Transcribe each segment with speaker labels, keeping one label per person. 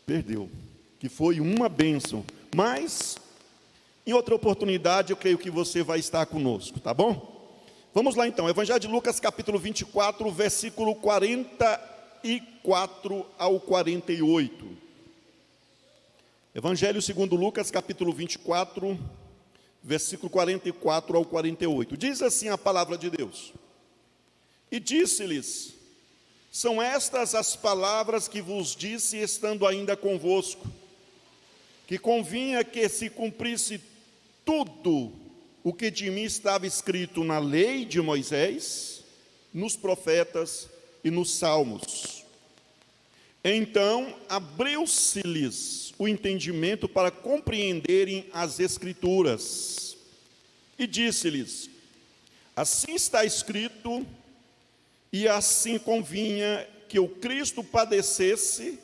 Speaker 1: perdeu, que foi uma bênção. Mas, em outra oportunidade, eu creio que você vai estar conosco, tá bom? Vamos lá então, Evangelho de Lucas, capítulo 24, versículo 44 ao 48. Evangelho segundo Lucas, capítulo 24, versículo 44 ao 48. Diz assim a palavra de Deus: E disse-lhes: São estas as palavras que vos disse estando ainda convosco, que convinha que se cumprisse tudo o que de mim estava escrito na lei de Moisés, nos profetas e nos salmos. Então abriu-se-lhes o entendimento para compreenderem as Escrituras. E disse-lhes: Assim está escrito, e assim convinha que o Cristo padecesse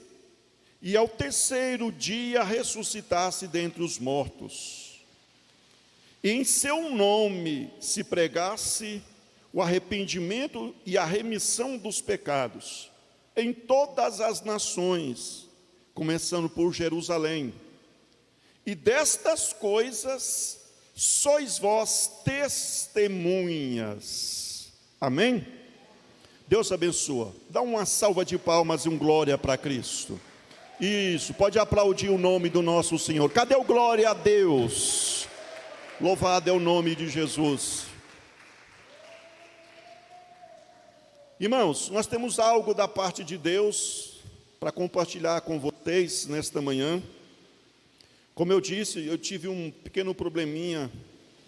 Speaker 1: e ao terceiro dia ressuscitasse dentre os mortos. E em seu nome se pregasse o arrependimento e a remissão dos pecados em todas as nações, começando por Jerusalém. E destas coisas sois vós testemunhas. Amém? Deus abençoa. Dá uma salva de palmas e um glória para Cristo. Isso, pode aplaudir o nome do nosso Senhor. Cadê o glória a Deus? Louvado é o nome de Jesus. Irmãos, nós temos algo da parte de Deus para compartilhar com vocês nesta manhã. Como eu disse, eu tive um pequeno probleminha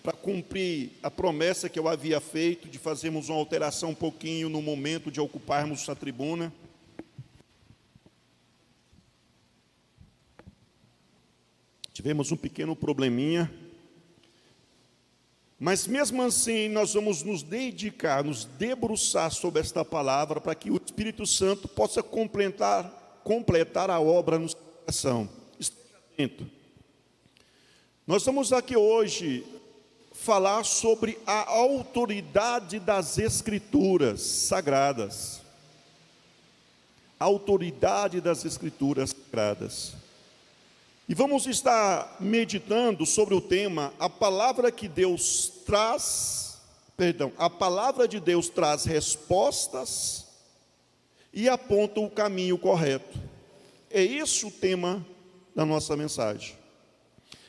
Speaker 1: para cumprir a promessa que eu havia feito de fazermos uma alteração um pouquinho no momento de ocuparmos a tribuna. Tivemos um pequeno probleminha, mas mesmo assim nós vamos nos dedicar, nos debruçar sobre esta palavra para que o Espírito Santo possa completar a obra no nosso coração. Esteja atento. Nós vamos aqui hoje falar sobre a autoridade das Escrituras Sagradas. A autoridade das Escrituras Sagradas. E vamos estar meditando sobre o tema, a palavra de Deus traz respostas e aponta o caminho correto. É isso o tema da nossa mensagem.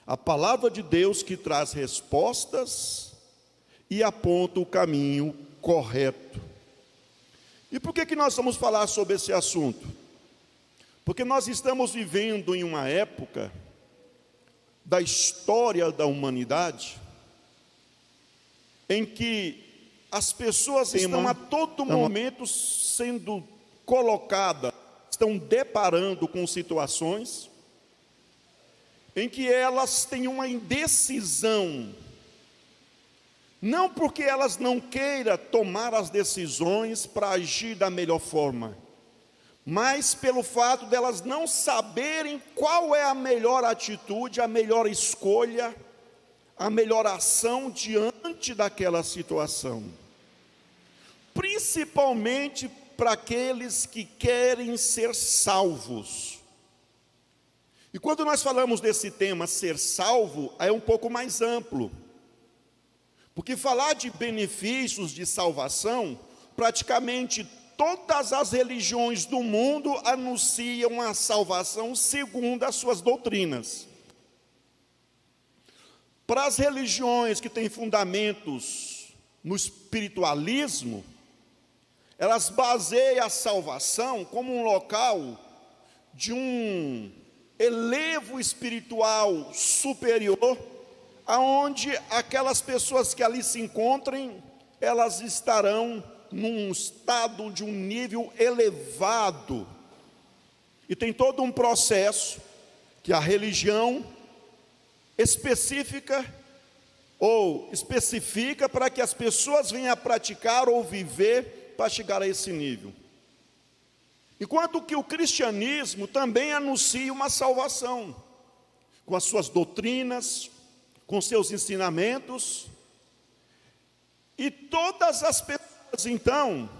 Speaker 1: A palavra de Deus que traz respostas e aponta o caminho correto. E por que nós vamos falar sobre esse assunto? Porque nós estamos vivendo em uma época da história da humanidade em que as pessoas estão a todo momento sendo colocadas, estão deparando com situações em que elas têm uma indecisão, não porque elas não queiram tomar as decisões para agir da melhor forma, mas pelo fato delas não saberem qual é a melhor atitude, a melhor escolha, a melhor ação diante daquela situação. Principalmente para aqueles que querem ser salvos. E quando nós falamos desse tema, ser salvo, é um pouco mais amplo. Porque falar de benefícios de salvação, praticamente todas as religiões do mundo anunciam a salvação segundo as suas doutrinas. Para as religiões que têm fundamentos no espiritualismo, elas baseiam a salvação como um local de um elevo espiritual superior, aonde aquelas pessoas que ali se encontrem, elas estarão num estado de um nível elevado. E tem todo um processo que a religião especifica para que as pessoas venham a praticar ou viver para chegar a esse nível. Enquanto que o cristianismo também anuncia uma salvação, com as suas doutrinas, com seus ensinamentos, e todas as pessoas, então,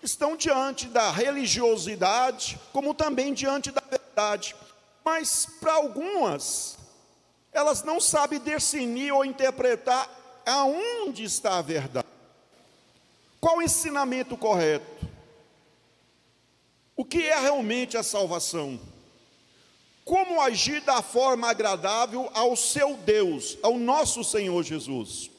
Speaker 1: estão diante da religiosidade, como também diante da verdade. Mas para algumas, elas não sabem discernir ou interpretar aonde está a verdade. Qual o ensinamento correto? O que é realmente a salvação? Como agir da forma agradável ao seu Deus, ao nosso Senhor Jesus?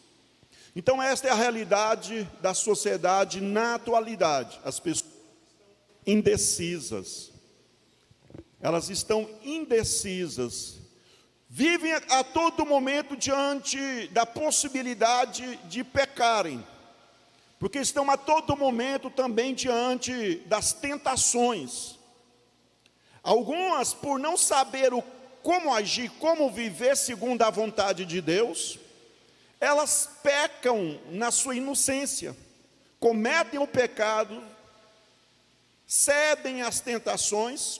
Speaker 1: Então esta é a realidade da sociedade na atualidade. As pessoas estão indecisas. Elas estão indecisas. Vivem a todo momento diante da possibilidade de pecarem. Porque estão a todo momento também diante das tentações. Algumas, por não saber como agir, como viver segundo a vontade de Deus, elas pecam na sua inocência, cometem o pecado, cedem às tentações,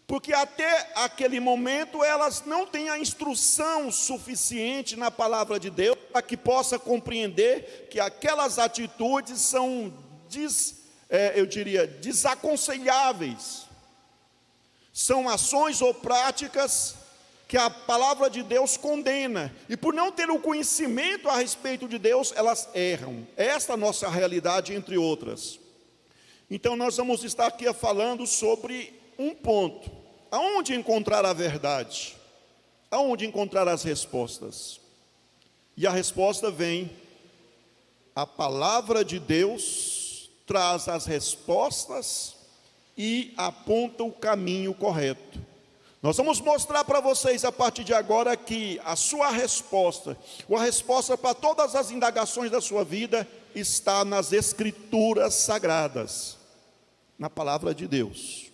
Speaker 1: porque até aquele momento elas não têm a instrução suficiente na palavra de Deus para que possa compreender que aquelas atitudes são, desaconselháveis. São ações ou práticas que a palavra de Deus condena. E por não ter o conhecimento a respeito de Deus, elas erram. Esta é a nossa realidade, entre outras. Então nós vamos estar aqui falando sobre um ponto. Aonde encontrar a verdade? Aonde encontrar as respostas? E a resposta vem, a palavra de Deus traz as respostas e aponta o caminho correto. Nós vamos mostrar para vocês a partir de agora que a sua resposta, ou a resposta para todas as indagações da sua vida, está nas Escrituras Sagradas, na palavra de Deus.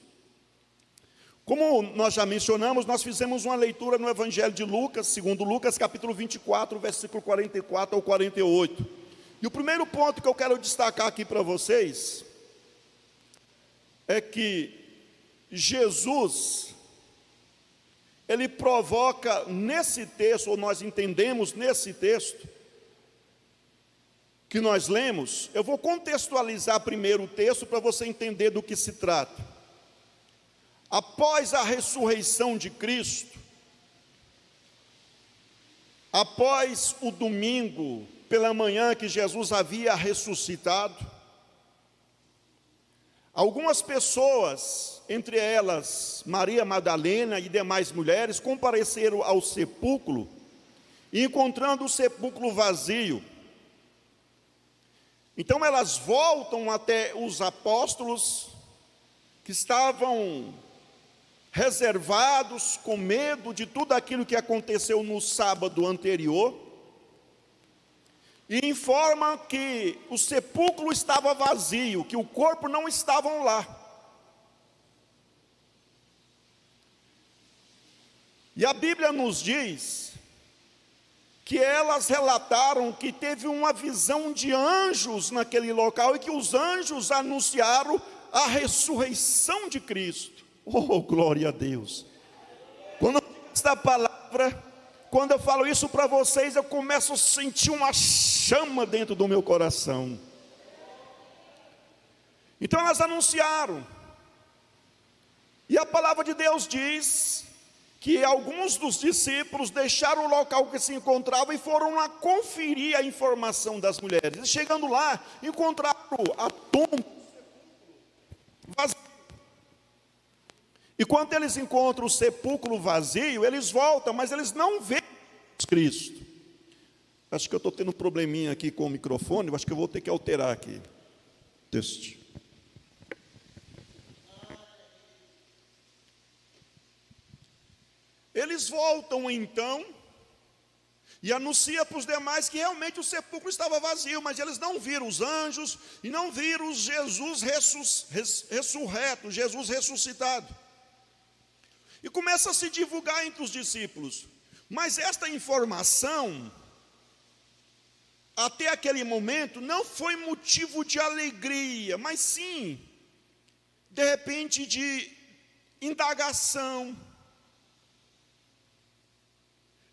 Speaker 1: Como nós já mencionamos, nós fizemos uma leitura no Evangelho de Lucas, segundo Lucas, capítulo 24, versículo 44 ao 48. E o primeiro ponto que eu quero destacar aqui para vocês é que Jesus, ele provoca nesse texto, ou nós entendemos nesse texto que nós lemos. Eu vou contextualizar primeiro o texto para você entender do que se trata. Após a ressurreição de Cristo, após o domingo pela manhã que Jesus havia ressuscitado, algumas pessoas, entre elas Maria Madalena e demais mulheres, compareceram ao sepulcro, e encontrando o sepulcro vazio, então elas voltam até os apóstolos, que estavam reservados, com medo de tudo aquilo que aconteceu no sábado anterior, e informam que o sepulcro estava vazio, que o corpo não estava lá. E a Bíblia nos diz que elas relataram que teve uma visão de anjos naquele local, e que os anjos anunciaram a ressurreição de Cristo. Oh, glória a Deus! Quando eu digo esta palavra, quando eu falo isso para vocês, eu começo a sentir uma chama dentro do meu coração. Então elas anunciaram, e a palavra de Deus diz que alguns dos discípulos deixaram o local que se encontravam e foram lá conferir a informação das mulheres. E chegando lá, encontraram a tumba vazia. E quando eles encontram o sepulcro vazio, eles voltam, mas eles não veem Cristo. Acho que eu estou tendo um probleminha aqui com o microfone, acho que eu vou ter que alterar aqui. Teste. Eles voltam então e anunciam para os demais que realmente o sepulcro estava vazio, mas eles não viram os anjos e não viram Jesus ressurreto, Jesus ressuscitado. E começa a se divulgar entre os discípulos. Mas esta informação, até aquele momento, não foi motivo de alegria, mas sim, de repente, de indagação.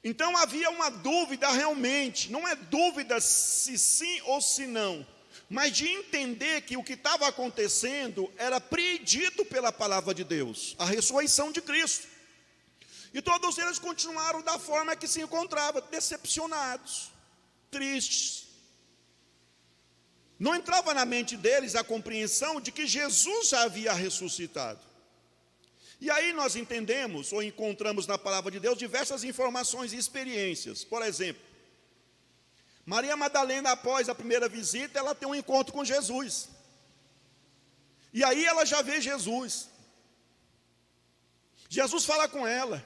Speaker 1: Então havia uma dúvida realmente, não é dúvida se sim ou se não, mas de entender que o que estava acontecendo era predito pela palavra de Deus, a ressurreição de Cristo. E todos eles continuaram da forma que se encontravam, decepcionados, tristes. Não entrava na mente deles a compreensão de que Jesus já havia ressuscitado. E aí nós entendemos, ou encontramos na palavra de Deus, diversas informações e experiências. Por exemplo, Maria Madalena, após a primeira visita, ela tem um encontro com Jesus. E aí ela já vê Jesus. Jesus fala com ela.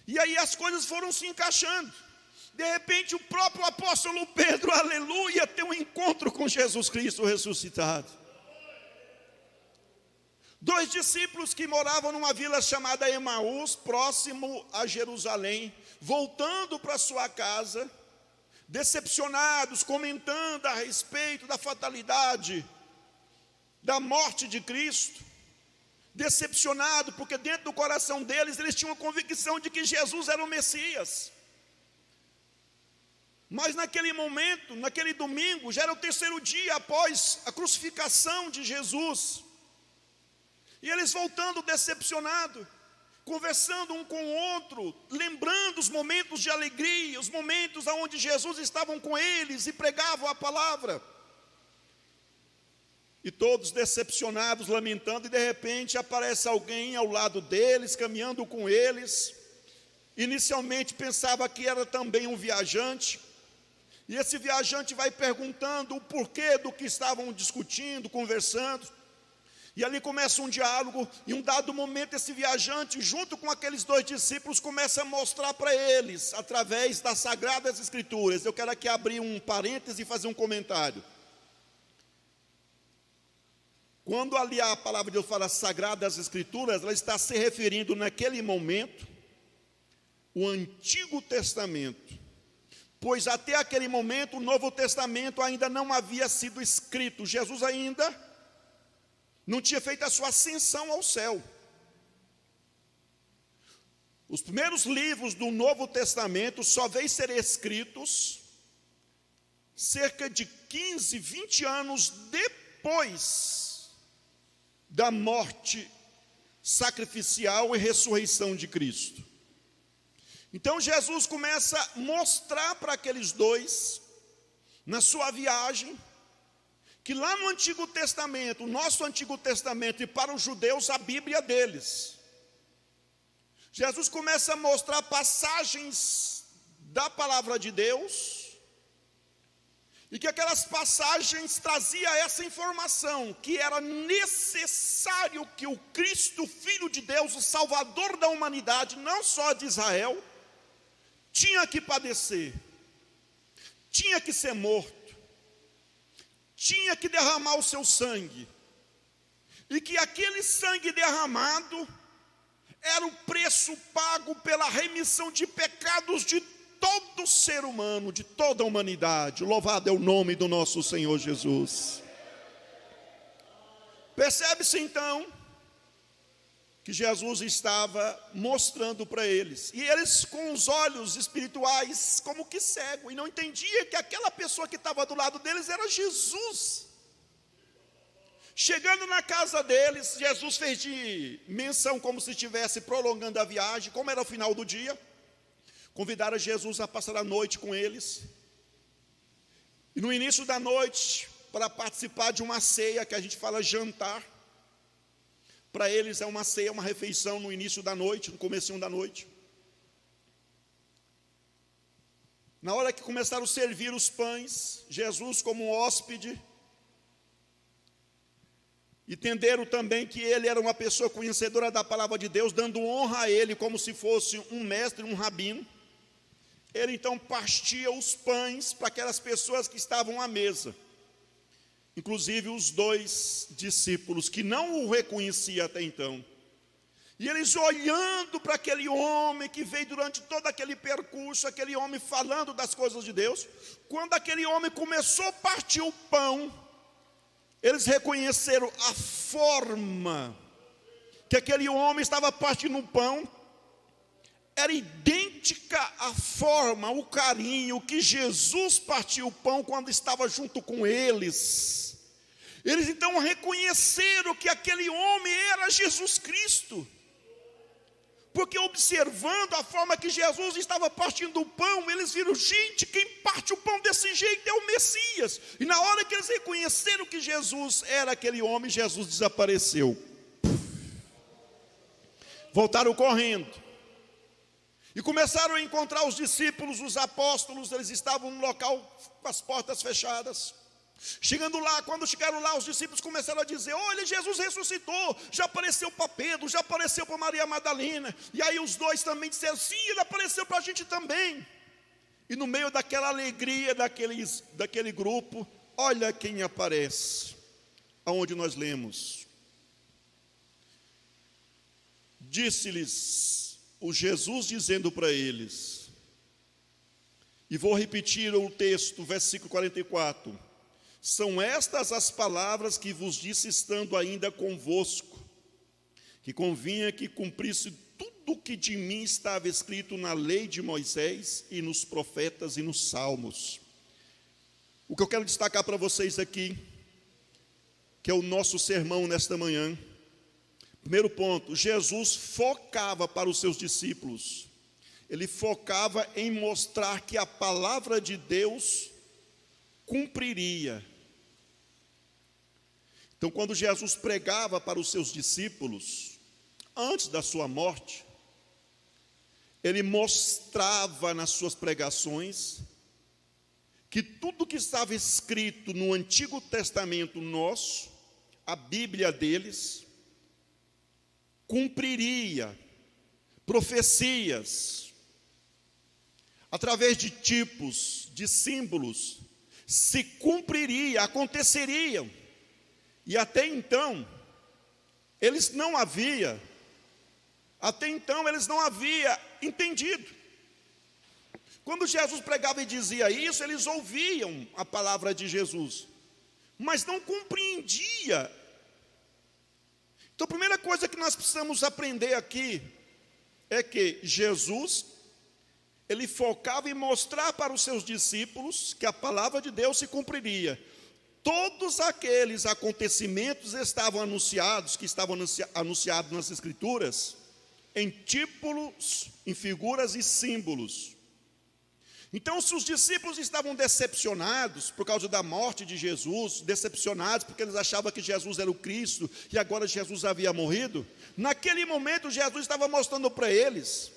Speaker 1: E aí as coisas foram se encaixando. De repente o próprio apóstolo Pedro, aleluia, tem um encontro com Jesus Cristo ressuscitado. 2 discípulos que moravam numa vila chamada Emaús, próximo a Jerusalém, voltando para sua casa, decepcionados, comentando a respeito da fatalidade, da morte de Cristo, decepcionado, porque dentro do coração deles, eles tinham a convicção de que Jesus era o Messias. Mas naquele momento, naquele domingo, já era o 3º dia após a crucificação de Jesus, e eles voltando decepcionados, conversando um com o outro, lembrando os momentos de alegria, os momentos onde Jesus estava com eles e pregavam a palavra. E todos decepcionados, lamentando, e de repente aparece alguém ao lado deles, caminhando com eles. Inicialmente pensava que era também um viajante, e esse viajante vai perguntando o porquê do que estavam discutindo, conversando. E ali começa um diálogo, e em um dado momento esse viajante, junto com aqueles 2 discípulos, começa a mostrar para eles, através das Sagradas Escrituras. Eu quero aqui abrir um parêntese e fazer um comentário. Quando ali a palavra de Deus fala Sagradas Escrituras, ela está se referindo naquele momento o Antigo Testamento. Pois até aquele momento o Novo Testamento ainda não havia sido escrito. Jesus ainda não tinha feito a sua ascensão ao céu. Os primeiros livros do Novo Testamento só veio ser escritos cerca de 15, 20 anos depois da morte sacrificial e ressurreição de Cristo. Então Jesus começa a mostrar para aqueles 2, na sua viagem, que lá no Antigo Testamento, o nosso Antigo Testamento, e para os judeus a Bíblia deles, Jesus começa a mostrar passagens da palavra de Deus, e que aquelas passagens traziam essa informação, que era necessário que o Cristo, Filho de Deus, o Salvador da humanidade, não só de Israel, tinha que padecer, tinha que ser morto, tinha que derramar o seu sangue, e que aquele sangue derramado era o preço pago pela remissão de pecados de todo ser humano, de toda a humanidade. Louvado é o nome do nosso Senhor Jesus. Percebe-se então que Jesus estava mostrando para eles, e eles com os olhos espirituais como que cegos, e não entendia que aquela pessoa que estava do lado deles era Jesus. Chegando na casa deles, Jesus fez de menção como se estivesse prolongando a viagem, como era o final do dia. Convidaram Jesus a passar a noite com eles, e no início da noite, para participar de uma ceia, que a gente fala jantar. Para eles é uma ceia, uma refeição no início da noite, no comecinho da noite. Na hora que começaram a servir os pães, Jesus como um hóspede, entenderam também que ele era uma pessoa conhecedora da palavra de Deus, dando honra a ele como se fosse um mestre, um rabino. Ele então partia os pães para aquelas pessoas que estavam à mesa, inclusive os 2 discípulos que não o reconheciam até então. E eles olhando para aquele homem que veio durante todo aquele percurso, aquele homem falando das coisas de Deus, quando aquele homem começou a partir o pão, eles reconheceram a forma que aquele homem estava partindo o pão, era idêntica à forma, o carinho que Jesus partiu o pão quando estava junto com eles. Eles então reconheceram que aquele homem era Jesus Cristo, porque observando a forma que Jesus estava partindo o pão, eles viram, gente, quem parte o pão desse jeito é o Messias. E na hora que eles reconheceram que Jesus era aquele homem, Jesus desapareceu. Voltaram correndo e começaram a encontrar os discípulos, os apóstolos. Eles estavam no local com as portas fechadas. Chegando lá, quando chegaram lá, os discípulos começaram a dizer: olha, Jesus ressuscitou, já apareceu para Pedro, já apareceu para Maria Madalena. E aí os dois também disseram: sim, ele apareceu para a gente também. E no meio daquela alegria daquele grupo, olha quem aparece, aonde nós lemos. Disse-lhes o Jesus dizendo para eles, e vou repetir o texto, versículo 44: são estas as palavras que vos disse estando ainda convosco, que convinha que cumprisse tudo o que de mim estava escrito na lei de Moisés e nos profetas e nos salmos. O que eu quero destacar para vocês aqui, que é o nosso sermão nesta manhã. Primeiro ponto, Jesus focava para os seus discípulos, ele focava em mostrar que a palavra de Deus cumpriria. Então, quando Jesus pregava para os seus discípulos, antes da sua morte, ele mostrava nas suas pregações que tudo que estava escrito no Antigo Testamento nosso, a Bíblia deles, cumpriria. Profecias, através de tipos, de símbolos, se cumpriria, aconteceriam. E até então, eles não haviam entendido. Quando Jesus pregava e dizia isso, eles ouviam a palavra de Jesus, mas não compreendia. Então, a primeira coisa que nós precisamos aprender aqui é que Jesus, ele focava em mostrar para os seus discípulos que a palavra de Deus se cumpriria. Todos aqueles acontecimentos estavam anunciados, nas Escrituras, em títulos, em figuras e símbolos. Então, se os discípulos estavam decepcionados por causa da morte de Jesus, decepcionados porque eles achavam que Jesus era o Cristo e agora Jesus havia morrido, naquele momento Jesus estava mostrando para eles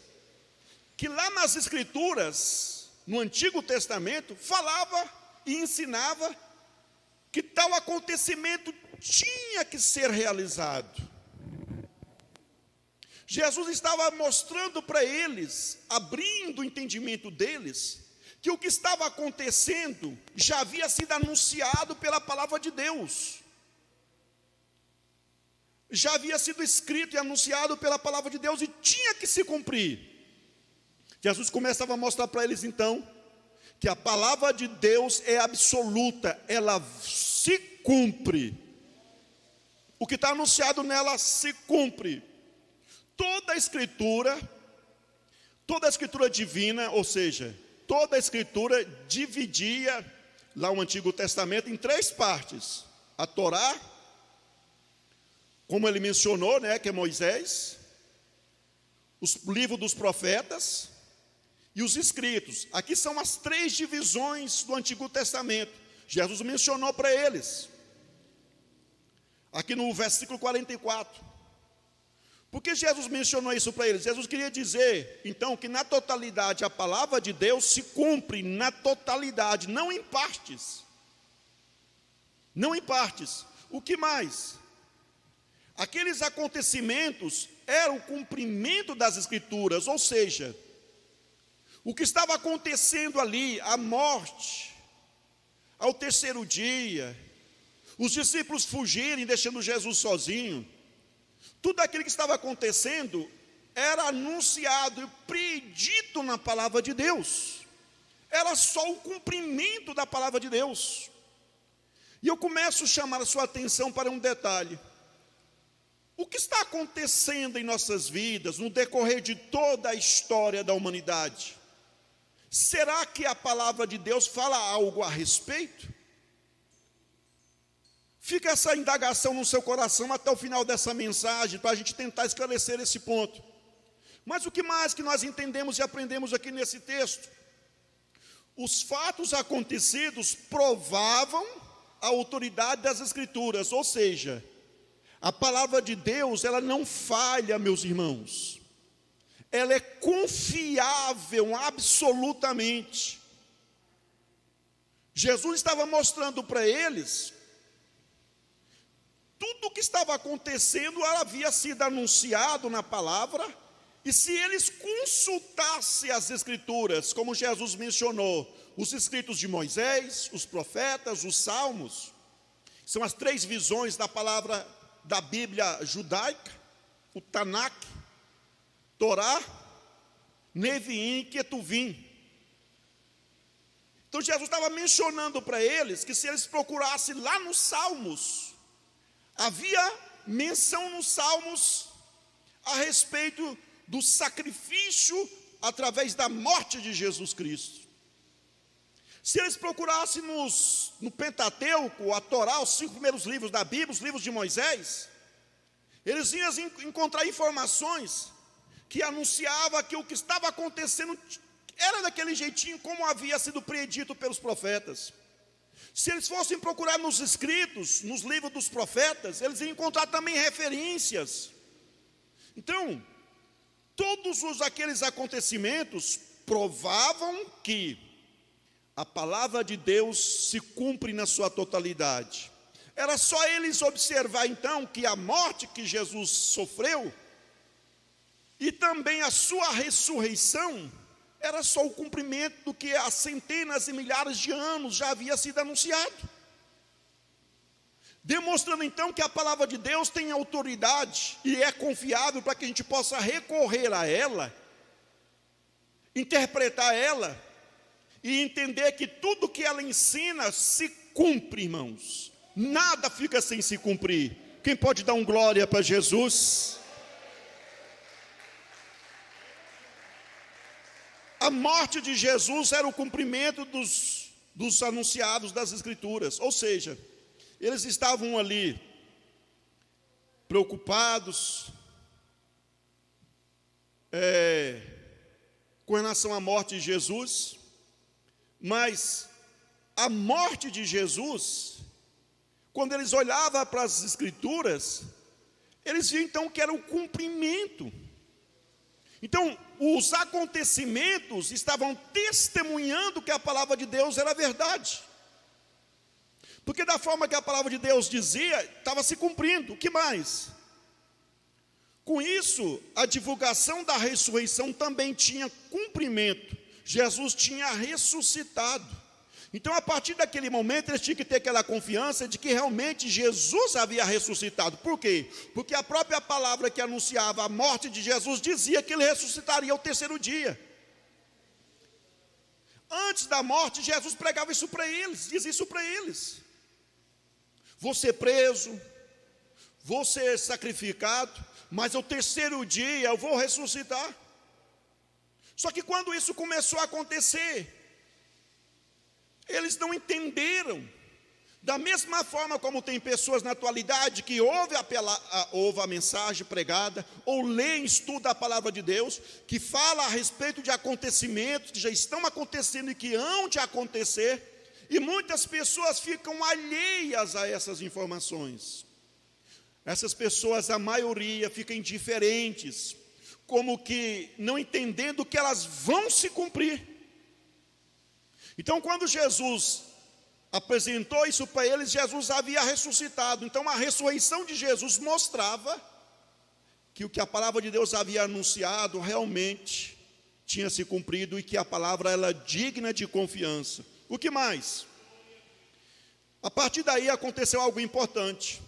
Speaker 1: que lá nas Escrituras, no Antigo Testamento, falava e ensinava que tal acontecimento tinha que ser realizado. Jesus estava mostrando para eles, abrindo o entendimento deles, que o que estava acontecendo já havia sido anunciado pela palavra de Deus. Já havia sido escrito e anunciado pela palavra de Deus e tinha que se cumprir. Jesus começava a mostrar para eles então, que a palavra de Deus é absoluta, ela se cumpre. O que está anunciado nela se cumpre. Toda a escritura divina, ou seja, toda a escritura dividia lá o Antigo Testamento em 3 partes. A Torá, como ele mencionou, que é Moisés, os livros dos profetas e os escritos. Aqui são as 3 divisões do Antigo Testamento. Jesus mencionou para eles, aqui no versículo 44. Por que Jesus mencionou isso para eles? Jesus queria dizer, então, que na totalidade a palavra de Deus se cumpre na totalidade, não em partes. Não em partes. O que mais? Aqueles acontecimentos eram o cumprimento das Escrituras, ou seja, o que estava acontecendo ali, a morte, ao 3º dia, os discípulos fugirem, deixando Jesus sozinho, tudo aquilo que estava acontecendo era anunciado e predito na palavra de Deus. Era só o cumprimento da palavra de Deus. E eu começo a chamar a sua atenção para um detalhe. O que está acontecendo em nossas vidas, no decorrer de toda a história da humanidade? Será que a palavra de Deus fala algo a respeito? Fica essa indagação no seu coração até o final dessa mensagem, para a gente tentar esclarecer esse ponto. Mas o que mais que nós entendemos e aprendemos aqui nesse texto? Os fatos acontecidos provavam a autoridade das Escrituras, ou seja, a palavra de Deus, ela não falha, meus irmãos. Ela é confiável absolutamente. Jesus estava mostrando para eles tudo o que estava acontecendo havia sido anunciado na palavra, e se eles consultassem as Escrituras, como Jesus mencionou, os escritos de Moisés, os profetas, os salmos, são as 3 visões da palavra da Bíblia judaica, o Tanakh, Torá, Neviim e Ketuvim. Então Jesus estava mencionando para eles que se eles procurassem lá nos salmos, havia menção nos salmos a respeito do sacrifício através da morte de Jesus Cristo. Se eles procurassem no Pentateuco, a Torá, os 5 primeiros livros da Bíblia, os livros de Moisés, eles iam encontrar informações que anunciavam que o que estava acontecendo era daquele jeitinho como havia sido predito pelos profetas. Se eles fossem procurar nos escritos, nos livros dos profetas, eles iam encontrar também referências. Então, todos aqueles acontecimentos provavam que a palavra de Deus se cumpre na sua totalidade. Era só eles observar então que a morte que Jesus sofreu e também a sua ressurreição era só o cumprimento do que há centenas e milhares de anos já havia sido anunciado. Demonstrando então que a palavra de Deus tem autoridade e é confiável para que a gente possa recorrer a ela, interpretar ela e entender que tudo que ela ensina se cumpre, irmãos. Nada fica sem se cumprir. Quem pode dar um glória para Jesus? A morte de Jesus era o cumprimento dos anunciados das Escrituras, ou seja, eles estavam ali preocupados com relação à morte de Jesus, mas a morte de Jesus, quando eles olhavam para as Escrituras, eles viam então que era o cumprimento. Então, os acontecimentos estavam testemunhando que a palavra de Deus era verdade. Porque da forma que a palavra de Deus dizia, estava se cumprindo. O que mais? Com isso, a divulgação da ressurreição também tinha cumprimento. Jesus tinha ressuscitado. Então, a partir daquele momento, eles tinham que ter aquela confiança de que realmente Jesus havia ressuscitado. Por quê? Porque a própria palavra que anunciava a morte de Jesus dizia que ele ressuscitaria ao 3º dia. Antes da morte, Jesus pregava isso para eles, dizia isso para eles. Vou ser preso, vou ser sacrificado, mas ao 3º dia eu vou ressuscitar. Só que quando isso começou a acontecer, eles não entenderam. Da mesma forma como tem pessoas na atualidade que ouvem a mensagem pregada, ou leem, estudam a palavra de Deus, que fala a respeito de acontecimentos que já estão acontecendo e que hão de acontecer, e muitas pessoas ficam alheias a essas informações. Essas pessoas, a maioria, ficam indiferentes, como que não entendendo que elas vão se cumprir. Então, quando Jesus apresentou isso para eles, Jesus havia ressuscitado. Então, a ressurreição de Jesus mostrava que o que a palavra de Deus havia anunciado realmente tinha se cumprido e que a palavra era digna de confiança. O que mais? A partir daí aconteceu algo importante.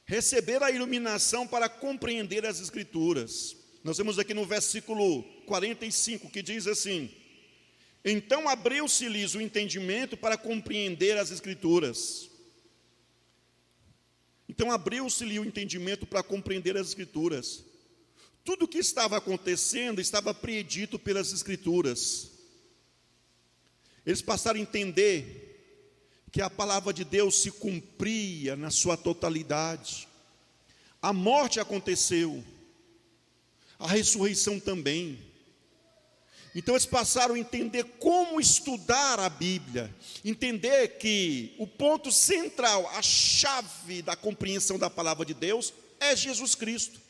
Speaker 1: Receber a iluminação para compreender as Escrituras. Nós vemos aqui no versículo 45 que diz assim: então abriu-se-lhes o entendimento para compreender as Escrituras. Então abriu-se-lhe o entendimento para compreender as Escrituras. Tudo o que estava acontecendo estava predito pelas Escrituras. Eles passaram a entender que a palavra de Deus se cumpria na sua totalidade. A morte aconteceu. a ressurreição também. Então eles passaram a entender como estudar a Bíblia, entender que o ponto central, a chave da compreensão da palavra de Deus é Jesus Cristo.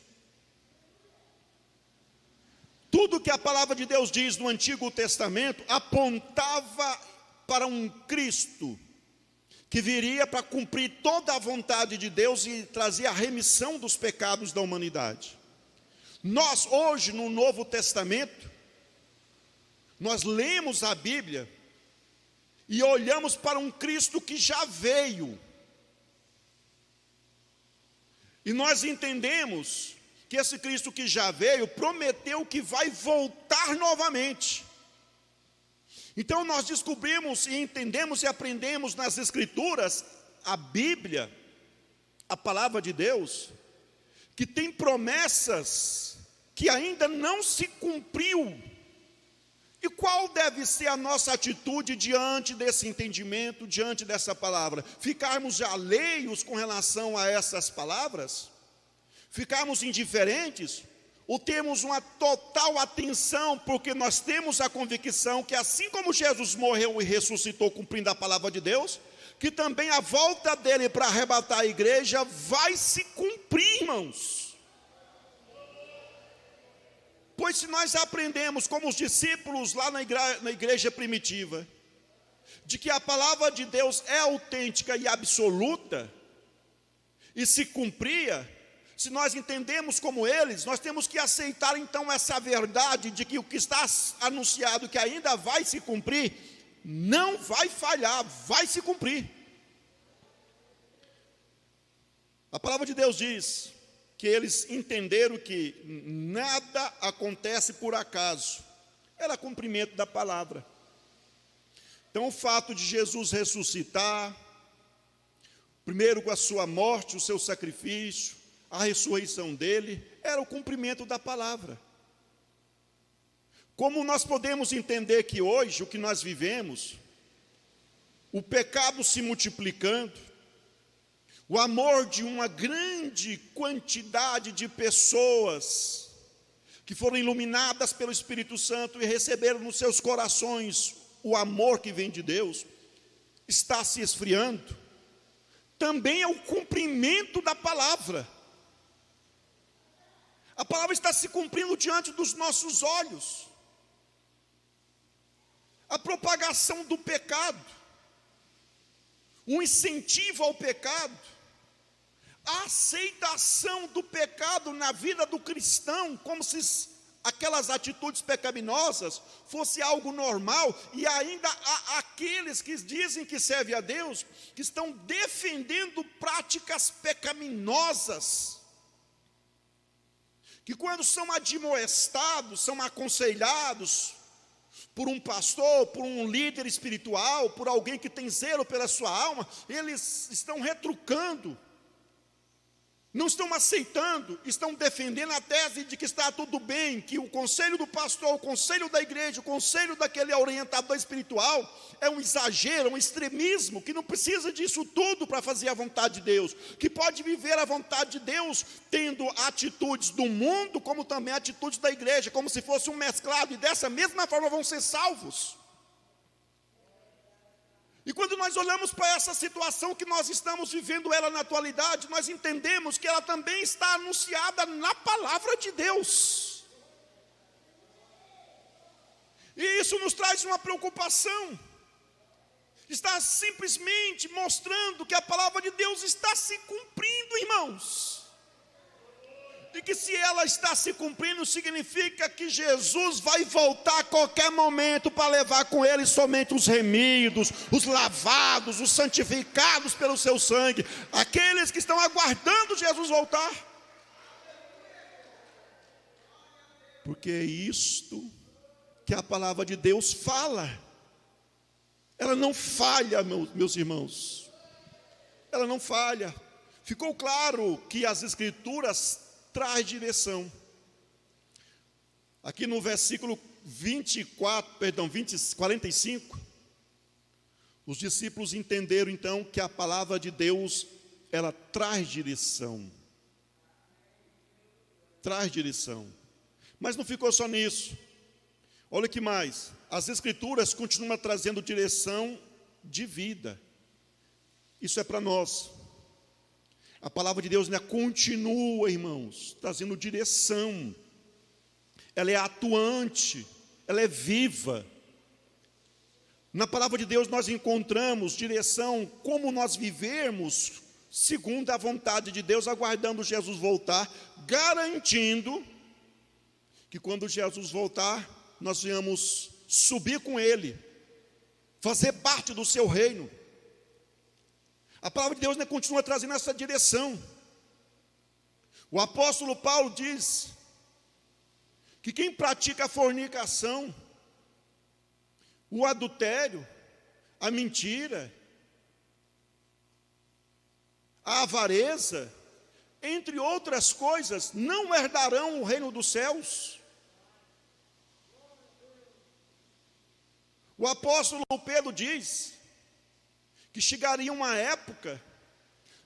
Speaker 1: Tudo que a palavra de Deus diz no Antigo Testamento apontava para um Cristo que viria para cumprir toda a vontade de Deus e trazer a remissão dos pecados da humanidade. Nós hoje no Novo Testamento, nós lemos a Bíblia e olhamos para um Cristo que já veio. E nós entendemos que esse Cristo que já veio prometeu que vai voltar novamente. Então nós descobrimos e entendemos e aprendemos nas Escrituras, a Bíblia, a palavra de Deus, que tem promessas que ainda não se cumpriu. E qual deve ser a nossa atitude diante desse entendimento, diante dessa palavra? Ficarmos alheios com relação a essas palavras? Ficarmos indiferentes? Ou temos uma total atenção, porque nós temos a convicção que assim como Jesus morreu e ressuscitou cumprindo a palavra de Deus, que também a volta dele para arrebatar a igreja vai se cumprir, irmãos. Pois se nós aprendemos como os discípulos lá na igreja primitiva, de que a palavra de Deus é autêntica e absoluta, e se cumpria, se nós entendemos como eles, nós temos que aceitar então essa verdade de que o que está anunciado, que ainda vai se cumprir, não vai falhar, vai se cumprir. A palavra de Deus diz que eles entenderam que nada acontece por acaso, era cumprimento da palavra. Então o fato de Jesus ressuscitar, primeiro com a sua morte, o seu sacrifício, a ressurreição dele, era o cumprimento da palavra. Como nós podemos entender que hoje, o que nós vivemos, o pecado se multiplicando, o amor de uma grande quantidade de pessoas que foram iluminadas pelo Espírito Santo e receberam nos seus corações o amor que vem de Deus, está se esfriando, também é o cumprimento da palavra. A palavra está se cumprindo diante dos nossos olhos. A propagação do pecado, o incentivo ao pecado, a aceitação do pecado na vida do cristão, como se aquelas atitudes pecaminosas fosse algo normal, e ainda há aqueles que dizem que servem a Deus, que estão defendendo práticas pecaminosas, que quando são admoestados, são aconselhados por um pastor, por um líder espiritual, por alguém que tem zelo pela sua alma, eles estão retrucando, não estão aceitando, estão defendendo a tese de que está tudo bem, que o conselho do pastor, o conselho da igreja, o conselho daquele orientador espiritual é um exagero, um extremismo, que não precisa disso tudo para fazer a vontade de Deus, que pode viver a vontade de Deus tendo atitudes do mundo, como também atitudes da igreja, como se fosse um mesclado, e dessa mesma forma vão ser salvos. E quando nós olhamos para essa situação que nós estamos vivendo ela na atualidade, nós entendemos que ela também está anunciada na palavra de Deus. E isso nos traz uma preocupação. Está simplesmente mostrando que a palavra de Deus está se cumprindo, irmãos. E que se ela está se cumprindo, significa que Jesus vai voltar a qualquer momento para levar com ele somente os remidos, os lavados, os santificados pelo seu sangue, aqueles que estão aguardando Jesus voltar. Porque é isto que a palavra de Deus fala. Ela não falha, meus irmãos. Ela não falha. Ficou claro que as Escrituras traz direção. Aqui no versículo 45, os discípulos entenderam então que a palavra de Deus, ela traz direção. Traz direção. Mas não ficou só nisso. Olha que mais. As Escrituras continuam trazendo direção de vida. Isso é para nós. A palavra de Deus, né, continua, irmãos, trazendo direção. Ela é atuante, ela é viva. Na palavra de Deus nós encontramos direção, como nós vivermos segundo a vontade de Deus, aguardando Jesus voltar, garantindo que quando Jesus voltar, nós venhamos subir com Ele, fazer parte do seu reino. A palavra de Deus, né, continua trazendo essa direção. O apóstolo Paulo diz que quem pratica a fornicação, o adultério, a mentira, a avareza, entre outras coisas, não herdarão o reino dos céus. O apóstolo Pedro diz que chegaria uma época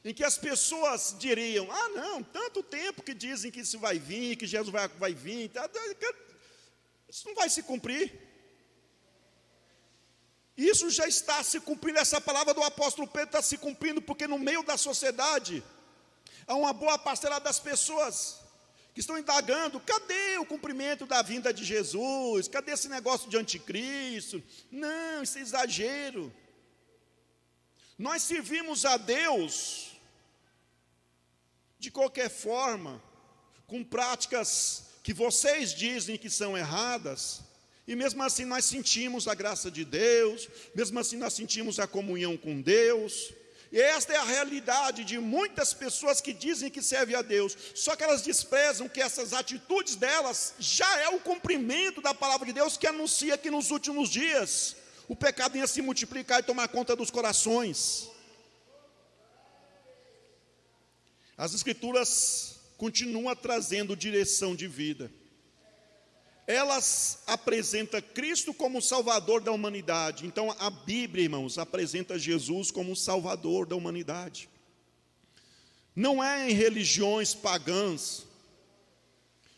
Speaker 1: em que as pessoas diriam: ah não, tanto tempo que dizem que isso vai vir, que Jesus vai vir, isso não vai se cumprir. Isso já está se cumprindo, essa palavra do apóstolo Pedro está se cumprindo, porque no meio da sociedade há uma boa parcela das pessoas que estão indagando: cadê o cumprimento da vinda de Jesus? Cadê esse negócio de anticristo? Não, isso é exagero. Nós servimos a Deus de qualquer forma, com práticas que vocês dizem que são erradas, e mesmo assim nós sentimos a graça de Deus, mesmo assim nós sentimos a comunhão com Deus. E esta é a realidade de muitas pessoas que dizem que servem a Deus, só que elas desprezam que essas atitudes delas já é o cumprimento da palavra de Deus, que anuncia que nos últimos dias o pecado ia se multiplicar e tomar conta dos corações. As Escrituras continuam trazendo direção de vida. Elas apresentam Cristo como Salvador da humanidade. Então a Bíblia, irmãos, apresenta Jesus como Salvador da humanidade. Não é em religiões pagãs.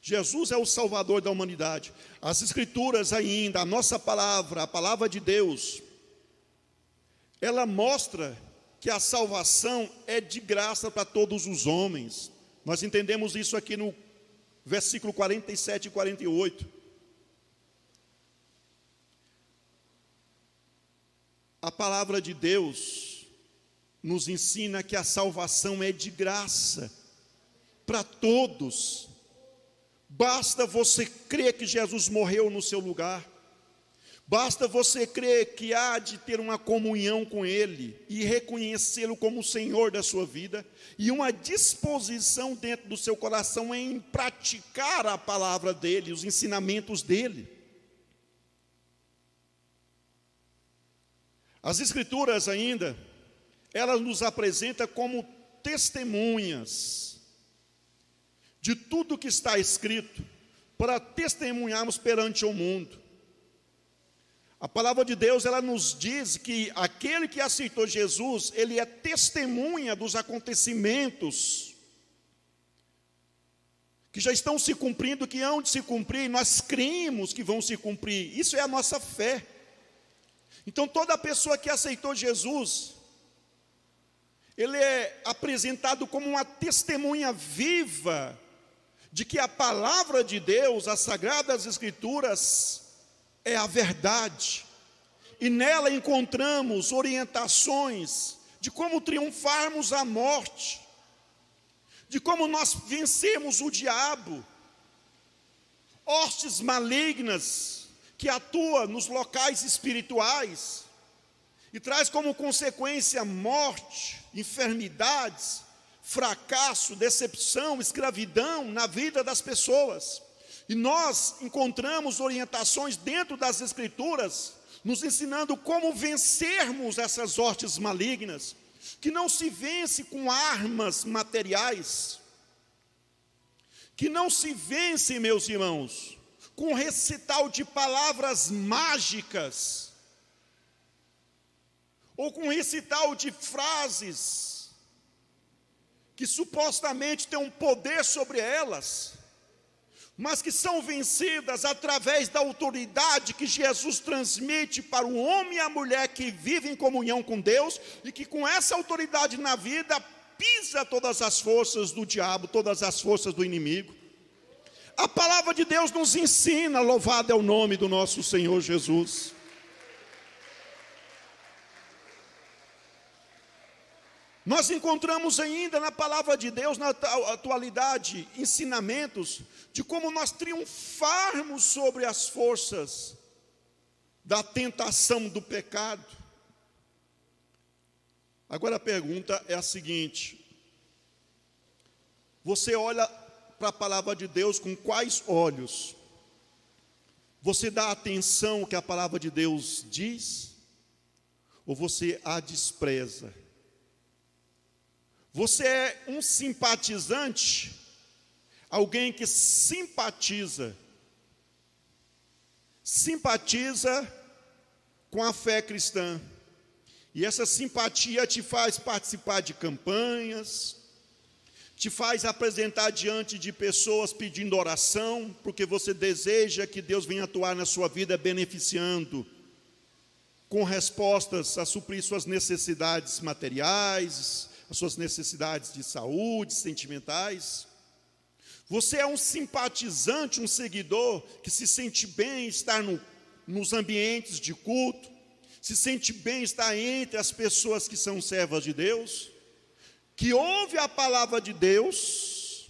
Speaker 1: Jesus é o Salvador da humanidade. As Escrituras ainda, a nossa palavra, a palavra de Deus, ela mostra que a salvação é de graça para todos os homens. Nós entendemos isso aqui no versículo 47 e 48. A palavra de Deus nos ensina que a salvação é de graça para todos. Basta você crer que Jesus morreu no seu lugar. Basta você crer que há de ter uma comunhão com Ele e reconhecê-lo como o Senhor da sua vida, e uma disposição dentro do seu coração em praticar a palavra dEle, os ensinamentos dEle. As Escrituras ainda, elas nos apresentam como testemunhas de tudo que está escrito, para testemunharmos perante o mundo. A palavra de Deus, ela nos diz que aquele que aceitou Jesus, ele é testemunha dos acontecimentos que já estão se cumprindo, que hão de se cumprir, e nós cremos que vão se cumprir. Isso é a nossa fé. Então toda pessoa que aceitou Jesus, ele é apresentado como uma testemunha viva de que a palavra de Deus, as Sagradas Escrituras, é a verdade, e nela encontramos orientações de como triunfarmos a morte, de como nós vencemos o diabo, hostes malignas que atuam nos locais espirituais e traz como consequência morte, enfermidades, fracasso, decepção, escravidão na vida das pessoas. E nós encontramos orientações dentro das Escrituras, nos ensinando como vencermos essas hostes malignas, que não se vence com armas materiais, que não se vence, meus irmãos, com recital de palavras mágicas, ou com recital de frases, que supostamente tem um poder sobre elas. mas que são vencidas através da autoridade que Jesus transmite para o homem e a mulher que vivem em comunhão com Deus, e que com essa autoridade na vida, pisa todas as forças do diabo, todas as forças do inimigo. A palavra de Deus nos ensina, louvado é o nome do nosso Senhor Jesus. Nós encontramos ainda na palavra de Deus, na atualidade, ensinamentos de como nós triunfarmos sobre as forças da tentação do pecado. Agora a pergunta é a seguinte: você olha para a palavra de Deus com quais olhos? Você dá atenção ao que a palavra de Deus diz? Ou você a despreza? Você é um simpatizante, alguém que simpatiza com a fé cristã, e essa simpatia te faz participar de campanhas, te faz apresentar diante de pessoas pedindo oração, porque você deseja que Deus venha atuar na sua vida, beneficiando, com respostas a suprir suas necessidades materiais, as suas necessidades de saúde, sentimentais. Você é um simpatizante, um seguidor, que se sente bem estar nos ambientes de culto, se sente bem estar entre as pessoas que são servas de Deus, que ouve a palavra de Deus,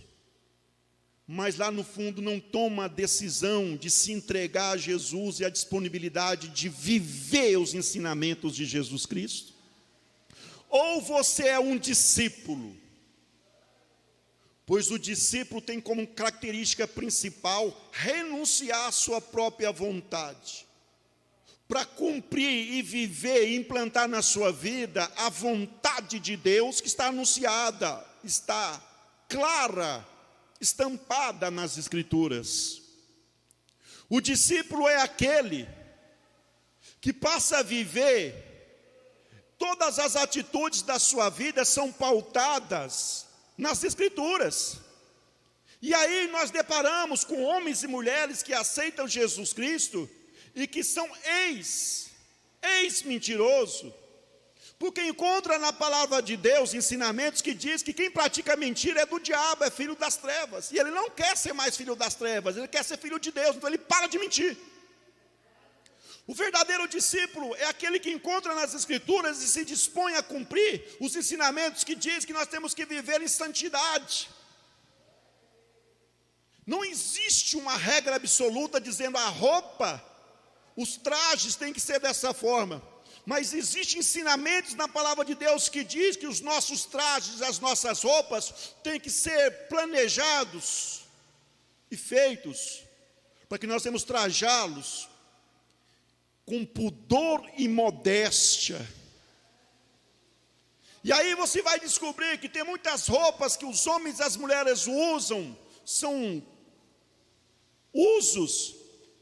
Speaker 1: mas lá no fundo não toma a decisão de se entregar a Jesus e a disponibilidade de viver os ensinamentos de Jesus Cristo. Ou você é um discípulo, pois o discípulo tem como característica principal renunciar à sua própria vontade, para cumprir e viver e implantar na sua vida a vontade de Deus que está anunciada, está clara, estampada nas Escrituras. O discípulo é aquele que passa a viver. Todas as atitudes da sua vida são pautadas nas Escrituras. E aí nós deparamos com homens e mulheres que aceitam Jesus Cristo e que são ex-mentiroso, porque encontra na palavra de Deus ensinamentos que diz que quem pratica mentira é do diabo, é filho das trevas. E ele não quer ser mais filho das trevas, ele quer ser filho de Deus, então ele para de mentir. O verdadeiro discípulo é aquele que encontra nas Escrituras e se dispõe a cumprir os ensinamentos que diz que nós temos que viver em santidade. Não existe uma regra absoluta dizendo a roupa, os trajes têm que ser dessa forma. Mas existem ensinamentos na palavra de Deus que diz que os nossos trajes, as nossas roupas, têm que ser planejados e feitos, para que nós temos trajá-los com pudor e modéstia. E aí você vai descobrir que tem muitas roupas que os homens e as mulheres usam, são usos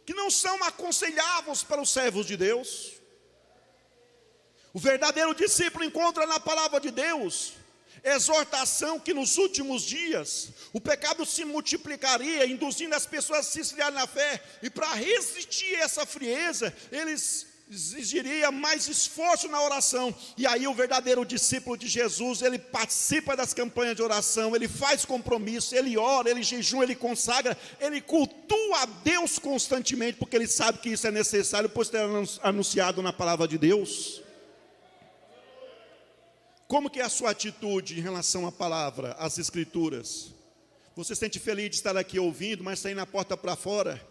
Speaker 1: que não são aconselháveis para os servos de Deus. O verdadeiro discípulo encontra na palavra de Deus exortação que nos últimos dias o pecado se multiplicaria, induzindo as pessoas a se esfriarem na fé, e para resistir a essa frieza, eles exigiriam mais esforço na oração. E aí o verdadeiro discípulo de Jesus, ele participa das campanhas de oração, ele faz compromisso, ele ora, ele jejua, ele consagra, ele cultua a Deus constantemente, porque ele sabe que isso é necessário, pois está anunciado na palavra de Deus. Como que é a sua atitude em relação à palavra, às Escrituras? Você se sente feliz de estar aqui ouvindo, mas sair na porta para fora?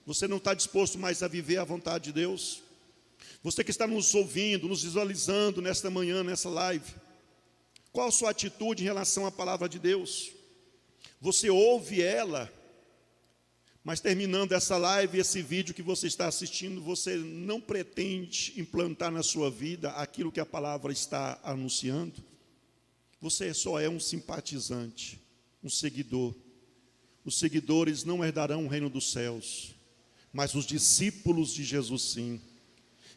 Speaker 1: Você não está disposto mais a viver a vontade de Deus? Você que está nos ouvindo, nos visualizando nesta manhã, nessa live, qual a sua atitude em relação à palavra de Deus? Você ouve ela, mas terminando essa live, esse vídeo que você está assistindo, você não pretende implantar na sua vida aquilo que a palavra está anunciando? Você só é um simpatizante, um seguidor. Os seguidores não herdarão o reino dos céus, mas os discípulos de Jesus sim.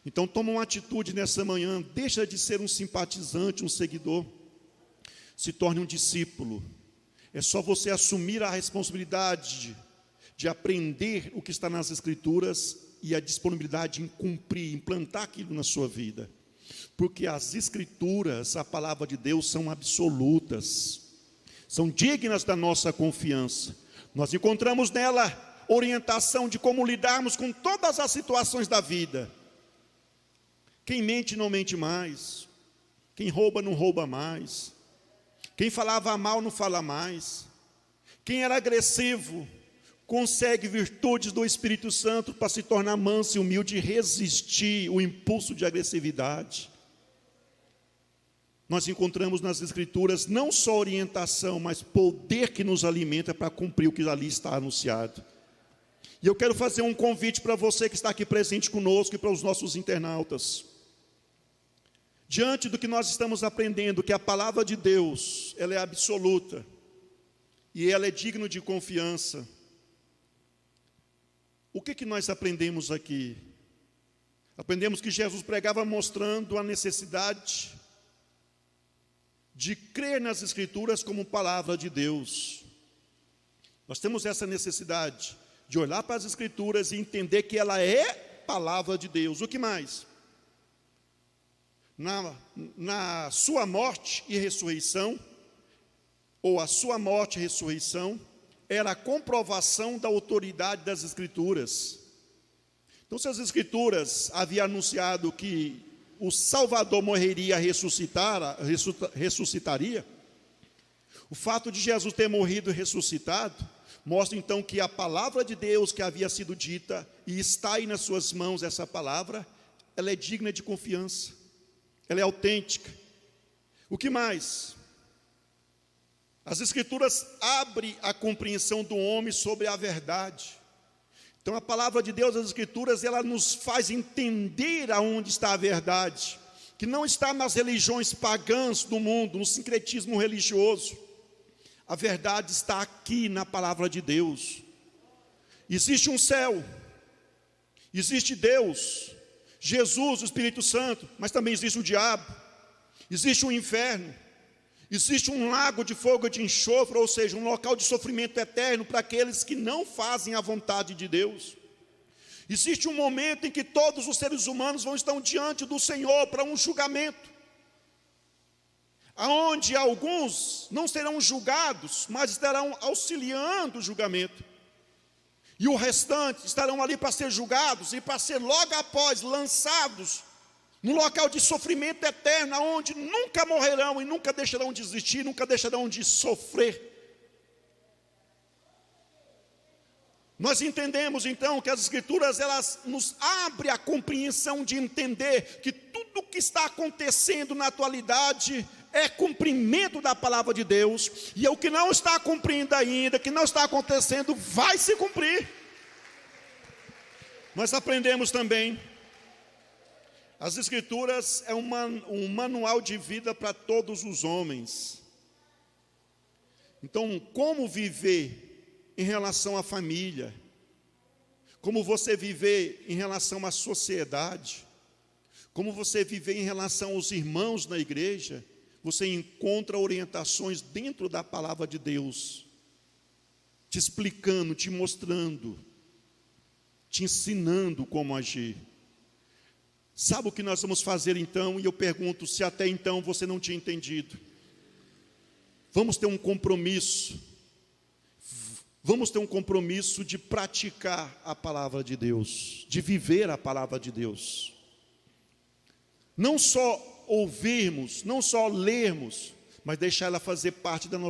Speaker 1: Então toma uma atitude nessa manhã, deixa de ser um simpatizante, um seguidor, se torne um discípulo. É só você assumir a responsabilidade de aprender o que está nas Escrituras e a disponibilidade em cumprir, implantar aquilo na sua vida. Porque as Escrituras, a palavra de Deus, são absolutas, são dignas da nossa confiança. Nós encontramos nela orientação de como lidarmos com todas as situações da vida. Quem mente não mente mais, quem rouba não rouba mais, quem falava mal não fala mais, quem era agressivo consegue virtudes do Espírito Santo para se tornar manso e humilde e resistir o impulso de agressividade. Nós encontramos nas Escrituras não só orientação, mas poder que nos alimenta para cumprir o que ali está anunciado. E eu quero fazer um convite para você que está aqui presente conosco e para os nossos internautas. Diante do que nós estamos aprendendo, que a palavra de Deus, ela é absoluta e ela é digna de confiança. O que nós aprendemos aqui? Aprendemos que Jesus pregava mostrando a necessidade de crer nas Escrituras como palavra de Deus. Nós temos essa necessidade de olhar para as Escrituras e entender que ela é palavra de Deus. O que mais? Na sua morte e ressurreição, ou a sua morte e ressurreição, era a comprovação da autoridade das Escrituras. Então, se as Escrituras haviam anunciado que o Salvador morreria, ressuscitaria, o fato de Jesus ter morrido e ressuscitado, mostra então que a palavra de Deus que havia sido dita, e está aí nas suas mãos essa palavra, ela é digna de confiança, ela é autêntica. O que mais? As Escrituras abrem a compreensão do homem sobre a verdade. Então a palavra de Deus, as Escrituras, ela nos faz entender aonde está a verdade, que não está nas religiões pagãs do mundo, no sincretismo religioso. A verdade está aqui na palavra de Deus. Existe um céu, existe Deus, Jesus, o Espírito Santo, mas também existe o diabo, existe um inferno, existe um lago de fogo e de enxofre, ou seja, um local de sofrimento eterno para aqueles que não fazem a vontade de Deus. Existe um momento em que todos os seres humanos vão estar diante do Senhor para um julgamento, aonde alguns não serão julgados, mas estarão auxiliando o julgamento, e o restante estarão ali para ser julgados e para ser logo após lançados num local de sofrimento eterno, onde nunca morrerão e nunca deixarão de existir, nunca deixarão de sofrer. Nós entendemos então que as Escrituras, elas nos abrem a compreensão de entender que tudo o que está acontecendo na atualidade é cumprimento da palavra de Deus, e o que não está cumprindo ainda, que não está acontecendo, vai se cumprir. Nós aprendemos também, as Escrituras é um manual de vida para todos os homens. Então, como viver em relação à família, como você viver em relação à sociedade, como você viver em relação aos irmãos na igreja, você encontra orientações dentro da palavra de Deus, te explicando, te mostrando, te ensinando como agir. Sabe o que nós vamos fazer então? E eu pergunto se até então você não tinha entendido. Vamos ter um compromisso. Vamos ter um compromisso de praticar a palavra de Deus, de viver a palavra de Deus. Não só ouvirmos, não só lermos, mas deixar ela fazer parte da nossa